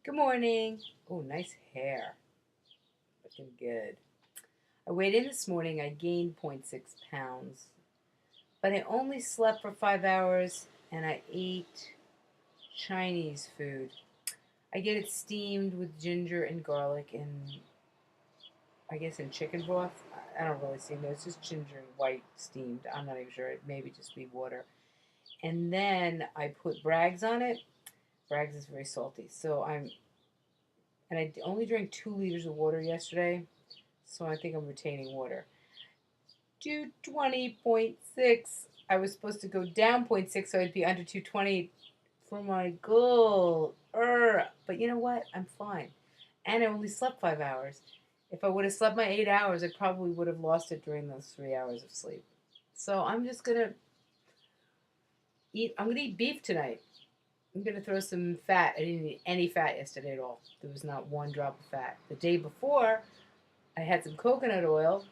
Good morning. Oh, nice hair. Looking good. I weighed in this morning. I gained zero point 0.6 pounds, but I only slept for 5 hours and I ate Chinese food. I get it steamed with ginger and garlic and I guess in chicken broth. I don't really see no. It's just ginger and white steamed. I'm not even sure. It maybe just be water. And then I put Bragg's on it. Bragg's is very salty, and I only drank 2 liters of water yesterday, so I think I'm retaining water. 220.6. I was supposed to go down zero point 0.6 so I'd be under 220 for my goal. But you know what? I'm fine. And I only slept 5 hours. If I would have slept my 8 hours, I probably would have lost it during those 3 hours of sleep. So I'm just gonna eat. I'm gonna eat beef tonight. I'm gonna throw some fat. I didn't eat any fat yesterday at all. There was not one drop of fat. The day before, I had some coconut oil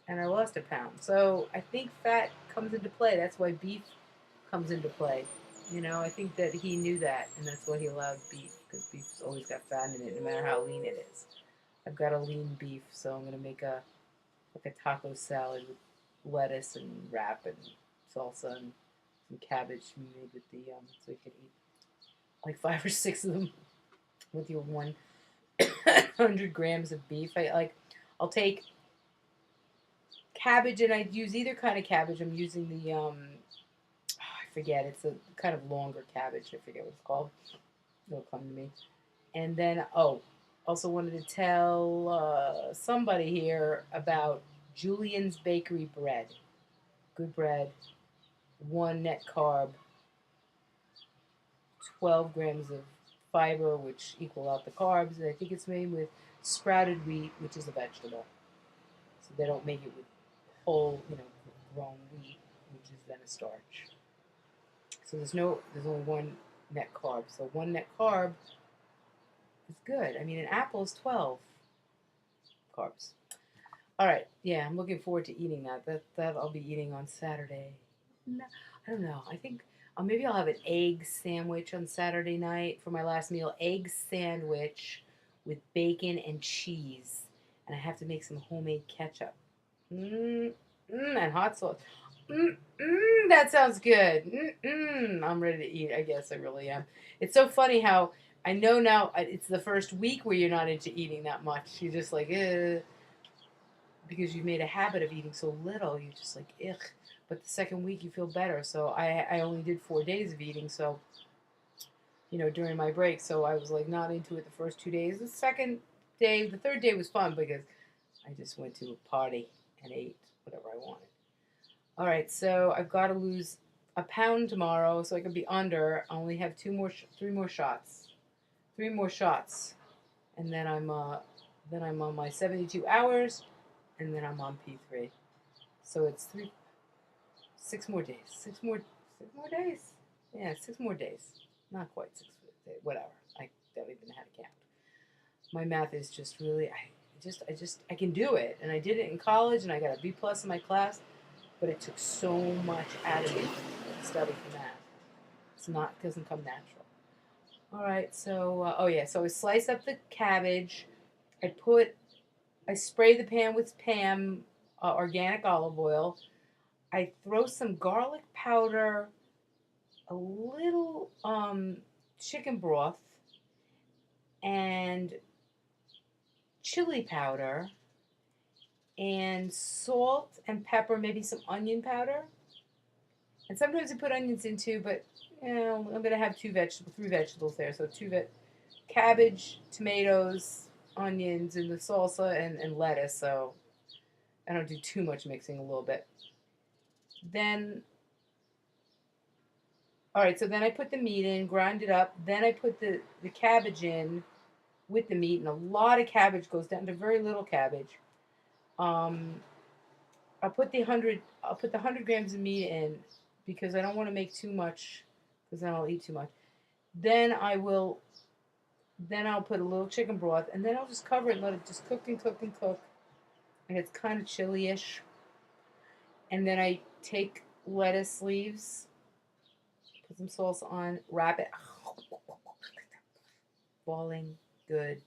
and I lost a pound. So I think fat comes into play. That's why beef comes into play. I think that he knew that, and that's why he allowed beef, because beef's always got fat in it, no matter how lean it is. I've got a lean beef, so I'm gonna make a taco salad with lettuce and wrap and salsa and some cabbage made with so you can eat like 5 or 6 of them with your 100 grams of beef. I'll take cabbage, and I'd use either kind of cabbage. I'm using I forget. It's a kind of longer cabbage. I forget what it's called. It'll come to me. And then also wanted to tell somebody here about Julian's Bakery bread. Good bread, one net carb, 12 grams of fiber, which equal out the carbs. And I think it's made with sprouted wheat, which is a vegetable. So they don't make it with whole, grown wheat, which is then a starch. So there's only one net carb. So one net carb is good. I mean, an apple is 12 carbs. All right, yeah, I'm looking forward to eating that. That I'll be eating on Saturday. No, I don't know. I think maybe I'll have an egg sandwich on Saturday night for my last meal. Egg sandwich with bacon and cheese, and I have to make some homemade ketchup. And hot sauce. That sounds good. I'm ready to eat. I guess I really am. It's so funny how I know now it's the first week where you're not into eating that much. You're just like, because you've made a habit of eating so little. You're just like, ugh. But the second week you feel better. So I only did 4 days of eating. So, during my break. So I was like not into it the first 2 days. The third day was fun because I just went to a party and ate whatever I wanted. All right, so I've got to lose a pound tomorrow, so I can be under. I only have 3 more shots, and then I'm on my 72 hours, and then I'm on P3. So it's 6 more days. 6 more days. Yeah, 6 more days. Not quite 6 days. Whatever. I don't even know how to count. My math is just really. I can do it, and I did it in college, and I got a B plus in my class. But it took so much out of me to study for math. Doesn't come natural. All right, so so I slice up the cabbage. I spray the pan with Pam organic olive oil. I throw some garlic powder, a little chicken broth, and chili powder, and salt and pepper, maybe some onion powder. And sometimes I put onions in too, but I'm gonna have three vegetables there. So cabbage, tomatoes, onions, and the salsa and lettuce. So I don't do too much mixing. A little bit. Then, all right. So then I put the meat in, grind it up. Then I put the cabbage in with the meat, and a lot of cabbage goes down to very little cabbage. Um, I'll put the 100 grams of meat in because I don't want to make too much because then I'll eat too much. Then I will Then I'll put a little chicken broth, and then I'll just cover it and let it just cook and cook and cook. And it's kind of chili-ish. And then I take lettuce leaves, put some sauce on, wrap it, balling, good.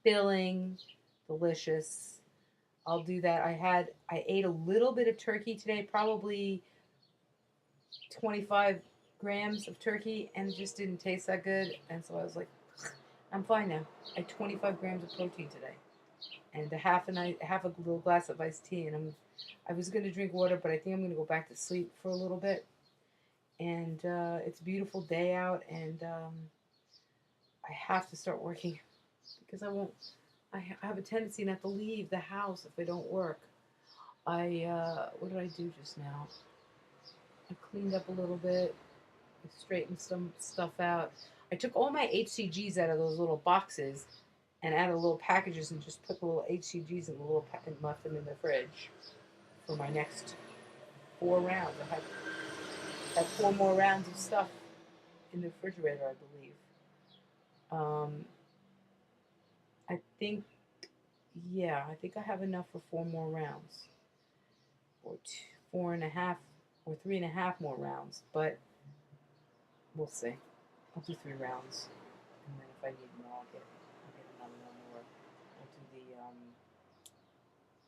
Filling, delicious. I'll do that. I ate a little bit of turkey today, probably 25 grams of turkey, and it just didn't taste that good. And so I was like, I'm fine now. I had 25 grams of protein today, and half a little glass of iced tea. And I was gonna drink water, but I think I'm gonna go back to sleep for a little bit. And it's a beautiful day out, and I have to start working because I won't. I have a tendency not to leave the house if I don't work. What did I do just now? I cleaned up a little bit. I straightened some stuff out. I took all my HCGs out of those little boxes and out of little packages and just put the little HCGs in the little and left them in the fridge for my next 4 rounds. I had 4 more rounds of stuff in the refrigerator, I believe. Um, I think, yeah, I think I have enough for 4 more rounds, or 4.5, or 3.5 more rounds. But we'll see. I'll do 3 rounds, and then if I need more, I'll get another one more. I'll do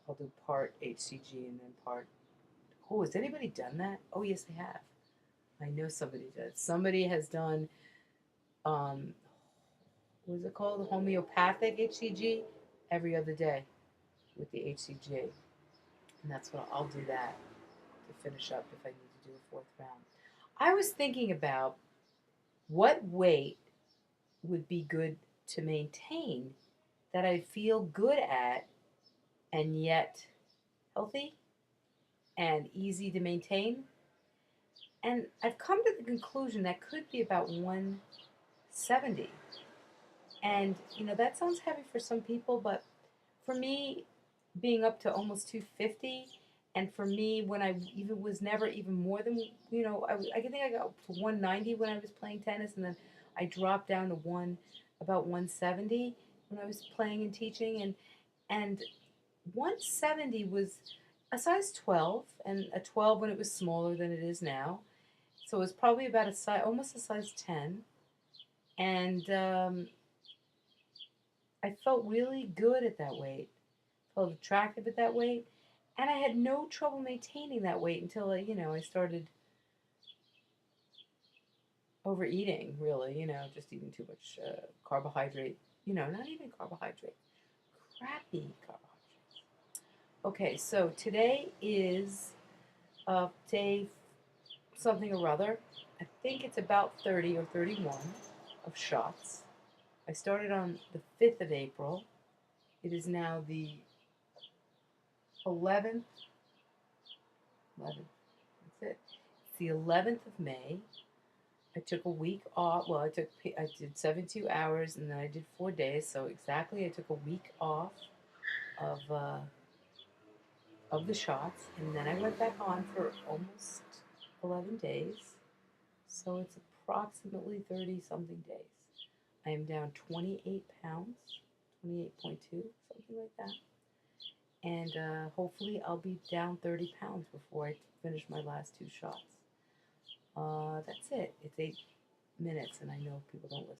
I'll do part HCG and then part. Oh, has anybody done that? Oh, yes, they have. I know somebody does. Somebody has done. What is it called? Homeopathic HCG every other day with the HCG, and that's what I'll do that to finish up if I need to do a fourth round. I was thinking about what weight would be good to maintain that I feel good at and yet healthy and easy to maintain. And I've come to the conclusion that could be about 170. And, that sounds heavy for some people, but for me, being up to almost 250, and for me, when I even was never even more than, I think I got up to 190 when I was playing tennis, and then I dropped down to about 170 when I was playing and teaching, and 170 was a size 12, and a 12 when it was smaller than it is now. So it was probably about almost a size 10, and I felt really good at that weight, felt attractive at that weight, and I had no trouble maintaining that weight until I started overeating. Really, just eating too much carbohydrate. Not even carbohydrate, crappy carbohydrates. Okay, so today is day something or other. I think it's about 30 or 31 of shots. I started on the 5th of April. It is now the 11th. 11th. That's it. It's the 11th of May. I took a week off. Well, I did 72 hours and then I did 4 days. So exactly, I took a week off of the shots, and then I went back on for almost 11 days. So it's approximately 30 something days. I am down 28 pounds, 28.2, something like that. And hopefully I'll be down 30 pounds before I finish my last 2 shots. That's it. It's 8 minutes, and I know people don't listen.